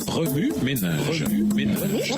Remue ménage. Remue ménage.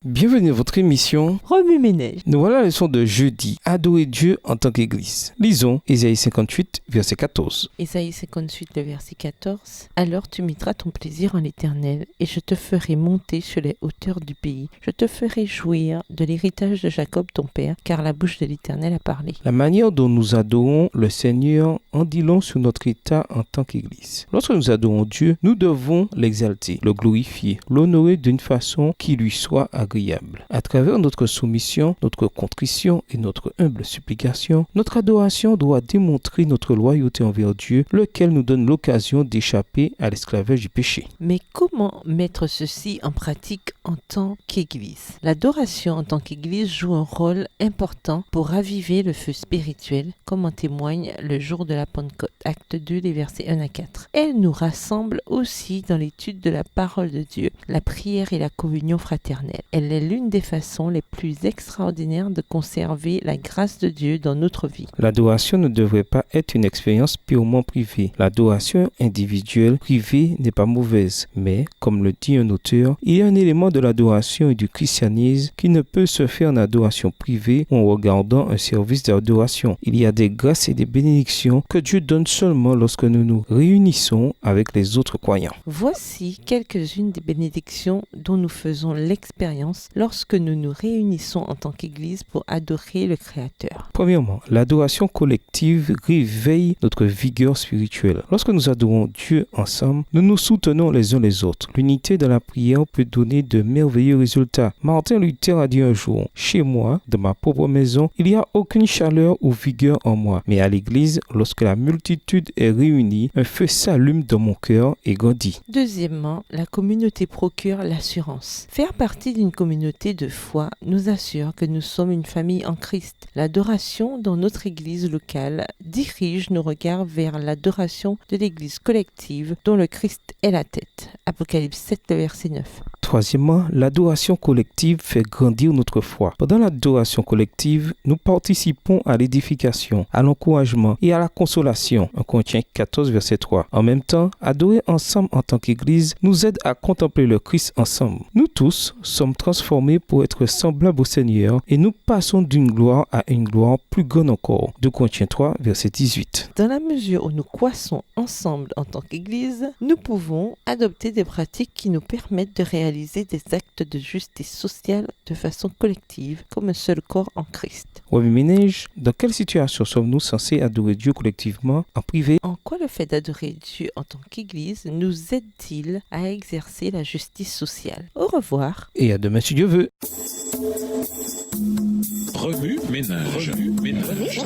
Bienvenue à votre émission Remue ménage. Nous voilà à la leçon de jeudi. Adorer Dieu en tant qu'Église. Lisons Ésaïe 58, verset 14. Ésaïe 58, le verset 14. Alors tu mettras ton plaisir en l'Éternel, et je te ferai monter sur les hauteurs du pays. Je te ferai jouir de l'héritage de Jacob ton père, car la bouche de l'Éternel a parlé. La manière dont nous adorons le Seigneur en dit long sur notre état en tant qu'Église. Lorsque nous adorons Dieu, nous devons l'exalter, le glorifier, l'honorer d'une façon qui lui soit agréable. À travers notre soumission, notre contrition et notre humble supplication, notre adoration doit démontrer notre loyauté envers Dieu, lequel nous donne l'occasion d'échapper à l'esclavage du péché. Mais comment mettre ceci en pratique en tant qu'Église? L'adoration en tant qu'Église joue un rôle important pour raviver le feu spirituel, comme en témoigne le jour de la Pentecôte, acte 2, les versets 1 à 4. Elle nous rassemble aussi dans l'étude de la parole de Dieu, la prière et la communion fraternelle. Elle est l'une des façons les plus extraordinaires de conserver la grâce de Dieu dans notre vie. L'adoration ne devrait pas être une expérience purement privée. L'adoration individuelle, privée, n'est pas mauvaise. Mais, comme le dit un auteur, il y a un élément de l'adoration et du christianisme qui ne peut se faire en adoration privée ou en regardant un service d'adoration. Il y a des grâces et des bénédictions que Dieu donne seulement lorsque nous nous réunissons avec les autres croyants. Voici quelques-unes des bénédictions dont nous faisons l'expérience lorsque nous nous réunissons en tant qu'Église pour adorer le Créateur. Premièrement, l'adoration collective réveille notre vigueur spirituelle. Lorsque nous adorons Dieu ensemble, nous nous soutenons les uns les autres. L'unité dans la prière peut donner de merveilleux résultats. Martin Luther a dit un jour, « Chez moi, dans ma propre maison, il n'y a aucune chaleur ou vigueur en moi. Mais à l'église, lorsque la multitude est réunie, un feu s'allume dans mon cœur et grandit. » Deuxièmement, la communauté procure l'assurance. Faire partie d'une communauté de foi nous assure que nous sommes une famille en Christ. L'adoration dans notre église locale dirige nos regards vers l'adoration de l'église collective dont le Christ est la tête. Apocalypse 7, verset 9. Troisièmement, l'adoration collective fait grandir notre foi. Pendant l'adoration collective, nous participons à l'édification, à l'encouragement et à la consolation. 1 Corinthiens 14, verset 3. En même temps, adorer ensemble en tant qu'Église nous aide à contempler le Christ ensemble. Nous tous sommes transformés pour être semblables au Seigneur et nous passons d'une gloire à une gloire plus grande encore. 2 Corinthiens 3, verset 18. Dans la mesure où nous croissons ensemble en tant qu'Église, nous pouvons adopter des pratiques qui nous permettent de réaliser des actes de justice sociale de façon collective, comme un seul corps en Christ. Remue ménage, dans quelle situation sommes-nous censés adorer Dieu collectivement, en privé? En quoi le fait d'adorer Dieu en tant qu'Église nous aide-t-il à exercer la justice sociale? Au revoir. Et à demain si Dieu veut. Remue ménage. Remue ménage.